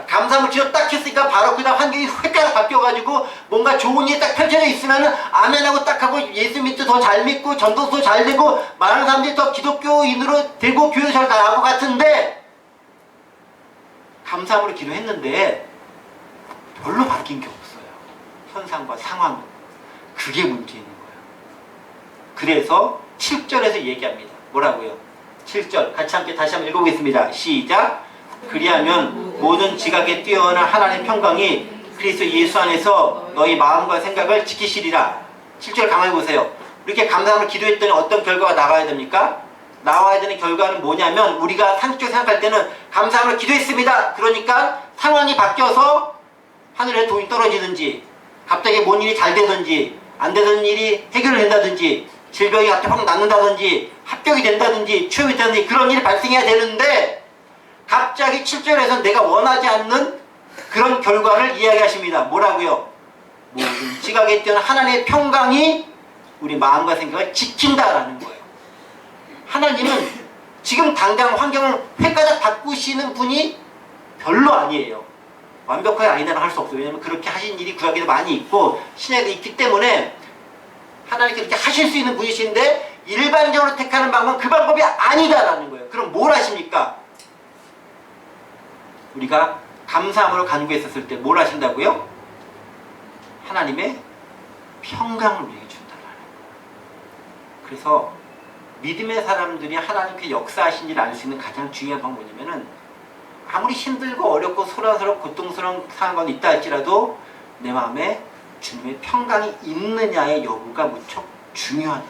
감사함을 기도 딱 했으니까 바로 그 다음 환경이 획가닥 바뀌어가지고 뭔가 좋은 일이 딱 펼쳐져 있으면은 아멘하고 딱 하고 예수 믿도 더 잘 믿고 전도도 잘 되고 많은 사람들이 더 기독교인으로 되고 교회도 잘 나갈 것 같은데 감사함으로 기도했는데 별로 바뀐 게 없어요. 현상과 상황은. 그게 문제인 거예요. 그래서 7절에서 얘기합니다. 뭐라고요? 7절 같이 함께 다시 한번 읽어보겠습니다. 시작. 그리하면 모든 지각에 뛰어난 하나님의 평강이 그리스도 예수 안에서 너희 마음과 생각을 지키시리라. 7절 가만히 보세요. 이렇게 감사함을 기도했더니 어떤 결과가 나와야 됩니까? 나와야 되는 결과는 뭐냐면 우리가 상식적으로 생각할 때는 감사함을 기도했습니다. 그러니까 상황이 바뀌어서 하늘에 돈이 떨어지든지 갑자기 뭔 일이 잘 되든지 안 되던 일이 해결된다든지 질병이 갑자기 확 낫는다든지 합격이 된다든지 취업이 된다든지 그런 일이 발생해야 되는데 갑자기 7절에서 내가 원하지 않는 그런 결과를 이야기하십니다. 뭐라고요? 모든 지각에 뛰어난 하나님의 평강이 우리 마음과 생각을 지킨다라는 거예요. 하나님은 지금 당장 환경을 획가닥 바꾸시는 분이 별로 아니에요. 완벽하게 아니다라고 할 수 없어요. 왜냐하면 그렇게 하신 일이 구약에도 많이 있고 신약에도 있기 때문에 하나님께 그렇게 하실 수 있는 분이신데 일반적으로 택하는 방법은 그 방법이 아니다라는 거예요. 그럼 뭘 하십니까? 우리가 감사함으로 간구했었을 때 뭘 하신다고요? 하나님의 평강을 우리에게 준다라는 거예요. 그래서 믿음의 사람들이 하나님께 역사하신 일을 알 수 있는 가장 중요한 방법이 뭐냐면은 아무리 힘들고 어렵고 소란스럽고 고통스러운 상황이 있다 할지라도 내 마음에 주님의 평강이 있느냐의 여부가 무척 중요하다.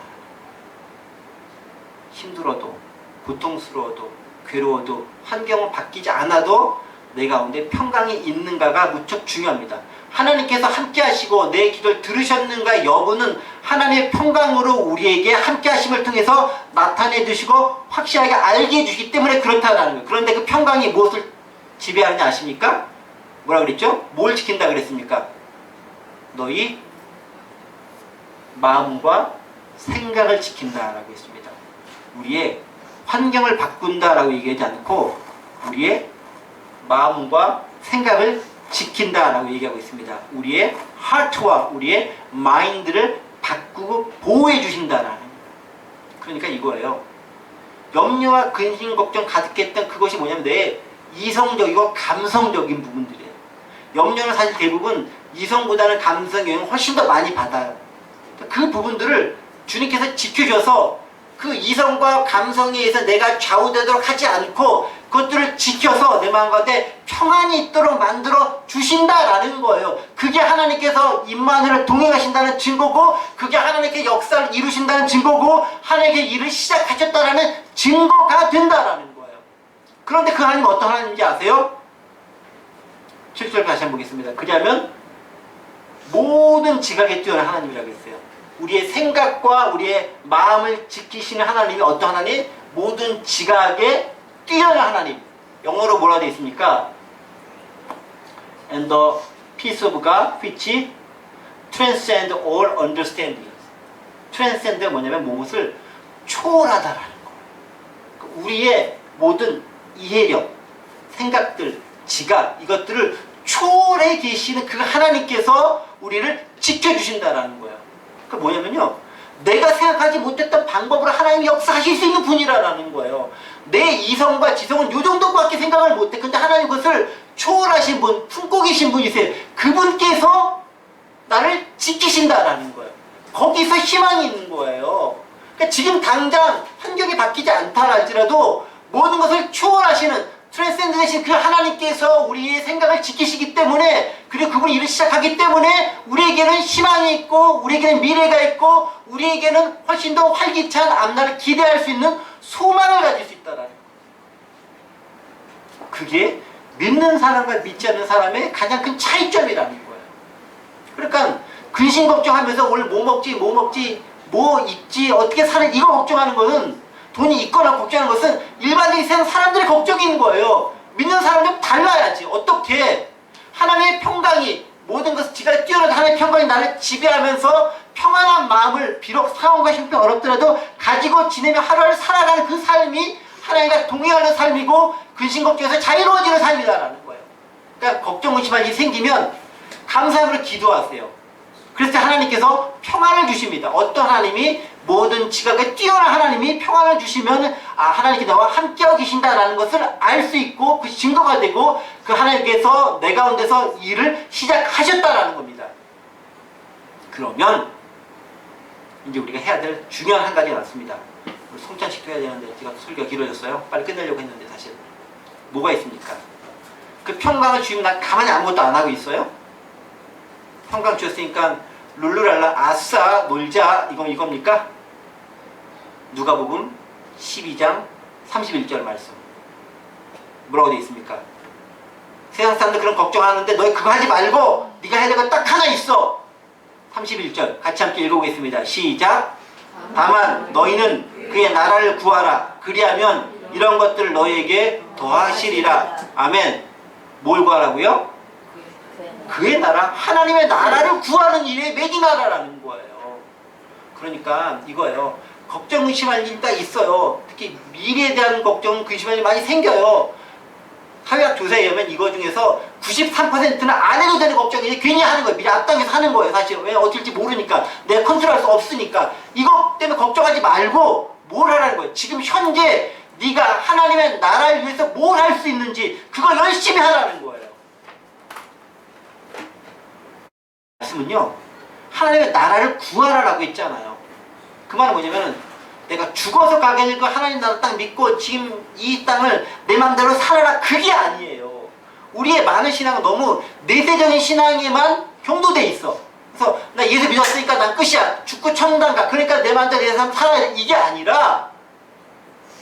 힘들어도 고통스러워도 괴로워도 환경은 바뀌지 않아도 내 가운데 평강이 있는가가 무척 중요합니다. 하나님께서 함께 하시고 내 기도를 들으셨는가 여부는 하나님의 평강으로 우리에게 함께 하심을 통해서 나타내 주시고 확실하게 알게 해주시기 때문에 그렇다는 거예요. 그런데 그 평강이 무엇을 지배하느냐 아십니까? 뭐라 그랬죠? 뭘 지킨다 그랬습니까? 너희 마음과 생각을 지킨다라고 했습니다. 우리의 환경을 바꾼다라고 얘기하지 않고 우리의 마음과 생각을 지킨다라고 얘기하고 있습니다. 우리의 하트와 우리의 마인드를 바꾸고 보호해 주신다라는. 그러니까 이거예요. 염려와 근심 걱정 가득했던 그것이 뭐냐면 내 이성적이고 감성적인 부분들이에요. 염려는 사실 대부분 이성보다는 감성의 영향을 훨씬 더 많이 받아요. 그 부분들을 주님께서 지켜줘서 그 이성과 감성에 의해서 내가 좌우되도록 하지 않고 그것들을 지켜서 내 마음 가운데 평안이 있도록 만들어 주신다라는 거예요. 그게 하나님께서 임마누엘 동행하신다는 증거고 그게 하나님께 역사를 이루신다는 증거고 하나님께 일을 시작하셨다라는 증거가 된다라는 거예요. 그런데 그 하나님은 어떤 하나님인지 아세요? 7절 다시 한번 보겠습니다. 그러면 모든 지각에 뛰어난 하나님이라고 했어요. 우리의 생각과 우리의 마음을 지키시는 하나님이 어떤 하나님? 모든 지각에 뛰어난 하나님. 영어로 뭐라 되어 있습니까? And the peace of God which transcend all understanding. transcend가 뭐냐면 무엇을 초월하다라는 거예요. 우리의 모든 이해력, 생각들, 지각 이것들을 초월해 계시는 그 하나님께서 우리를 지켜주신다라는 거예요. 그 뭐냐면요, 내가 생각하지 못했던 방법으로 하나님이 역사하실 수 있는 분이라는 거예요. 내 이성과 지성은 요 정도밖에 생각을 못해. 근데 하나님 그것을 초월하신 분, 품고 계신 분이세요. 그분께서 나를 지키신다라는 거예요. 거기서 희망이 있는 거예요. 그러니까 지금 당장 환경이 바뀌지 않다 할지라도 모든 것을 초월하시는 트랜센드 되신 그 하나님께서 우리의 생각을 지키시기 때문에, 그리고 그분이 일을 시작하기 때문에 우리에게는 희망이 있고 우리에게는 미래가 있고 우리에게는 훨씬 더 활기찬 앞날을 기대할 수 있는 소망을 가질 수 있다라는 거예요. 그게 믿는 사람과 믿지 않는 사람의 가장 큰 차이점이라는 거예요. 그러니까 근심 걱정하면서 오늘 뭐 먹지 뭐 입지 어떻게 사는 이거 걱정하는 것은, 돈이 있거나 걱정하는 것은 일반적인 세상 사람들의 걱정인 거예요. 믿는 사람은 달라야지. 어떻게 하나님의 평강이, 모든 것을 지가 뛰어난 하나님의 평강이 나를 지배하면서 평안한 마음을, 비록 상황과 형편 어렵더라도 가지고 지내며 하루를 살아가는 그 삶이 하나님과 동행하는 삶이고 근심 걱정에서 자유로워지는 삶이다라는 거예요. 그러니까 걱정 의심할 일이 생기면 감사함으로 기도하세요. 그래서 하나님께서 평안을 주십니다. 어떤 하나님이, 모든 지각에 뛰어난 하나님이 평안을 주시면 하나님께 나와 함께하고 계신다라는 것을 알 수 있고 그 증거가 되고 그 하나님께서 내 가운데서 일을 시작하셨다라는 겁니다. 그러면 이제 우리가 해야 될 중요한 한 가지가 났습니다. 우리 성찬식도 해야 되는데 제가 설교가 길어졌어요. 빨리 끝내려고 했는데 사실 뭐가 있습니까? 그 평강을 주시면 난 가만히 아무것도 안 하고 있어요? 평강 주셨으니까 룰루랄라 아싸 놀자 이겁니까? 누가복음 12장 31절 말씀 뭐라고 되어 있습니까? 세상 사람들 그런 걱정하는데 너희 그거 하지 말고 네가 해야 될 거 딱 하나 있어. 31절 같이 함께 읽어보겠습니다. 시작. 다만 너희는 그의 나라를 구하라. 그리하면 이런 것들을 너희에게 더하시리라. 아멘. 뭘 구하라고요? 그의 나라, 하나님의 나라를 구하는 일에 매진하라라는 거예요. 그러니까 이거예요. 걱정 의심할 일이 딱 있어요. 특히 미래에 대한 걱정 의심할 일이 많이 생겨요. 사회학 조사에 의하면 이거 중에서 93%는 안 해도 되는 걱정이 괜히 하는 거예요. 미리 앞당겨서 하는 거예요. 사실 왜 어떨지 모르니까, 내가 컨트롤할 수 없으니까. 이것 때문에 걱정하지 말고 뭘 하라는 거예요. 지금 현재 네가 하나님의 나라를 위해서 뭘 할 수 있는지 그거 열심히 하라는 거예요. 말씀은요, 하나님의 나라를 구하라라고 했잖아요. 그 말은 뭐냐면 내가 죽어서 가게 될 거 하나님 나라 딱 믿고 지금 이 땅을 내 맘대로 살아라, 그게 아니에요. 우리의 많은 신앙은 너무 내세적인 신앙에만 경도돼 있어. 그래서 나 예수 믿었으니까 난 끝이야, 죽고 천당 가, 그러니까 내 맘대로 내 삶 살아야 돼, 이게 아니라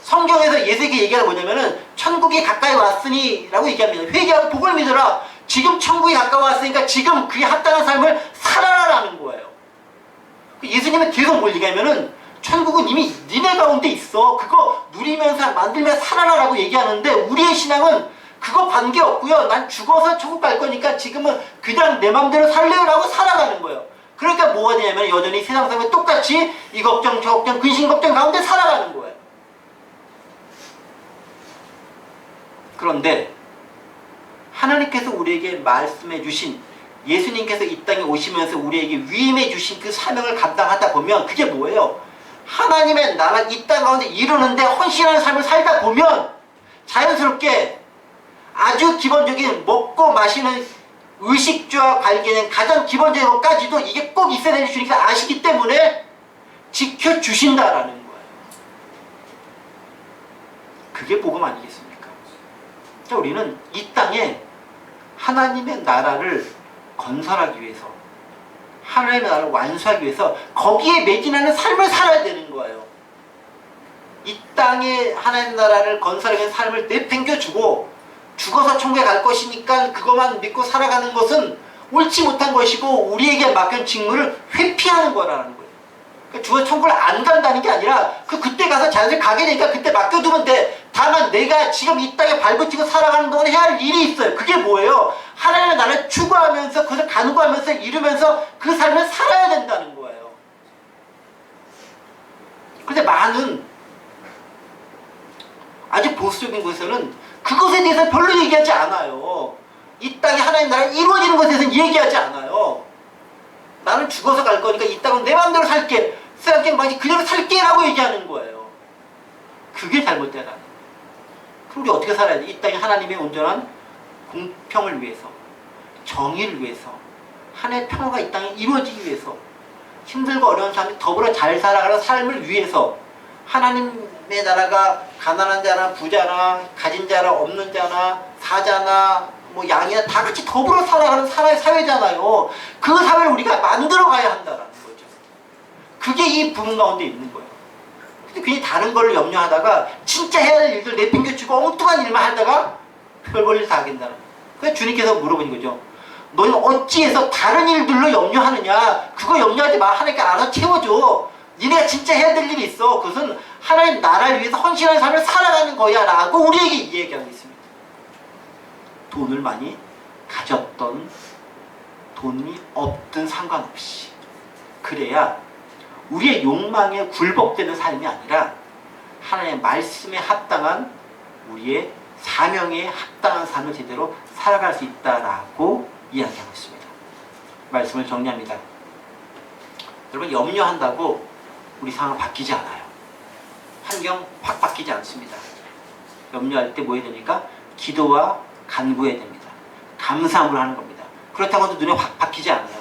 성경에서 예수에게 얘기하는 뭐냐면은 천국이 가까이 왔으니 라고 얘기합니다. 회개하고 복을 믿어라. 지금 천국이 가까워 왔으니까 지금 그에 합당한 삶을 살아라라는 거예요. 예수님은 계속 뭘 얘기하면은 천국은 이미 니네 가운데 있어. 그거 누리면서 만들면서 살아라라고 얘기하는데, 우리의 신앙은 그거 관계없고요. 난 죽어서 천국 갈 거니까 지금은 그냥 내 맘대로 살래요라고 살아가는 거예요. 그러니까 뭐가 되냐면 여전히 세상 사람과 똑같이 이 걱정 저 걱정 근심 걱정 가운데 살아가는 거예요. 그런데 하나님께서 우리에게 말씀해 주신, 예수님께서 이 땅에 오시면서 우리에게 위임해 주신 그 사명을 감당하다 보면 그게 뭐예요? 하나님의 나라 이 땅 가운데 이루는데 헌신하는 삶을 살다 보면 자연스럽게 아주 기본적인 먹고 마시는 의식주와 관계는 가장 기본적인 것까지도 이게 꼭 있어야 되는 주님께서 아시기 때문에 지켜주신다라는 거예요. 그게 복음 아니겠습니까? 자, 우리는 이 땅에 하나님의 나라를 건설하기 위해서, 하나님의 나라를 완수하기 위해서 거기에 매진하는 삶을 살아야 되는 거예요. 이 땅에 하나님의 나라를 건설하기 위한 삶을 내팽겨주고 죽어서 천국에 갈 것이니까 그것만 믿고 살아가는 것은 옳지 못한 것이고 우리에게 맡긴 직무를 회피하는 거라는 거예요. 그러니까 죽어서 천국을 안 간다는 게 아니라 그때 가서 자연스레 가게 되니까 그때 맡겨두면 돼. 다만 내가 지금 이 땅에 발붙이고 살아가는 동안에 해야 할 일이 있어요. 그게 뭐예요? 하나님의 나라를 추구하면서 그것을 간구하면서 이루면서 그 삶을 살아야 된다는 거예요. 그런데 많은 아주 보수적인 곳에서는 그것에 대해서 별로 얘기하지 않아요. 이 땅에 하나님 나라 이루어지는 것에 대해서는 얘기하지 않아요. 나는 죽어서 갈 거니까 이 땅은 내 마음대로 살게. 쓰라게 마치 그대로 살게라고 얘기하는 거예요. 그게 잘못되다. 그럼 우리 어떻게 살아야 돼? 이 땅에 하나님의 온전한 공평을 위해서, 정의를 위해서, 하나님의 평화가 이 땅에 이루어지기 위해서, 힘들고 어려운 사람이 더불어 잘 살아가는 삶을 위해서, 하나님의 나라가 가난한 자나 부자나 가진 자나 없는 자나 사자나 뭐 양이나 다 같이 더불어 살아가는 사회잖아요. 그 사회를 우리가 만들어 가야 한다라는 거죠. 그게 이 부분 가운데 있는 거예요. 근데 괜히 다른 걸 염려하다가 진짜 해야 될 일들 내팽겨치고 엉뚱한 일만 하다가 별 볼일 다 하겠다는 거예요. 그래서 주님께서 물어보는 거죠. 너희는 어찌해서 다른 일들로 염려하느냐? 그거 염려하지 마. 하나님께 알아서 채워줘. 니네가 진짜 해야 될 일이 있어. 그것은 하나님 나라를 위해서 헌신하는 삶을 살아가는 거야 라고 우리에게 이야기하고 있습니다. 돈을 많이 가졌던 돈이 없든 상관없이 그래야 우리의 욕망에 굴복되는 삶이 아니라 하나님의 말씀에 합당한 우리의 사명에 합당한 삶을 제대로 살아갈 수 있다라고 이야기하고 있습니다. 말씀을 정리합니다. 여러분, 염려한다고 우리 상황은 바뀌지 않아요. 환경 확 바뀌지 않습니다. 염려할 때 뭐 해야 됩니까? 기도와 간구해야 됩니다. 감사함을 하는 겁니다. 그렇다고 해도 눈에 확 바뀌지 않아요.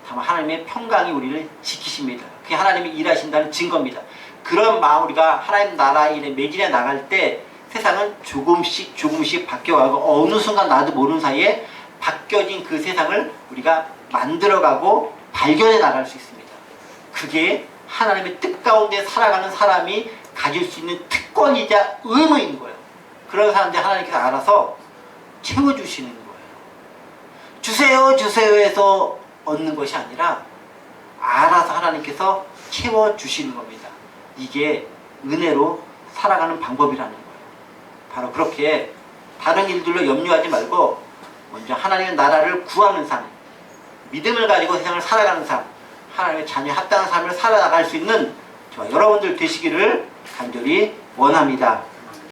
다만 하나님의 평강이 우리를 지키십니다. 그게 하나님이 일하신다는 증거입니다. 그런 마음 우리가 하나님 나라에 매진해 나갈 때 세상은 조금씩 바뀌어가고 어느 순간 나도 모르는 사이에 바뀌어진 그 세상을 우리가 만들어가고 발견해 나갈 수 있습니다. 그게 하나님의 뜻 가운데 살아가는 사람이 가질 수 있는 특권이자 의무인 거예요. 그런 사람들 하나님께서 알아서 채워주시는 거예요. 주세요 해서 얻는 것이 아니라 알아서 하나님께서 채워주시는 겁니다. 이게 은혜로 살아가는 방법이라는 거예요. 바로 그렇게 다른 일들로 염려하지 말고 먼저 하나님의 나라를 구하는 삶, 믿음을 가지고 세상을 살아가는 삶, 하나님의 자녀에 합당한 삶을 살아나갈 수 있는 저와 여러분들 되시기를 간절히 원합니다.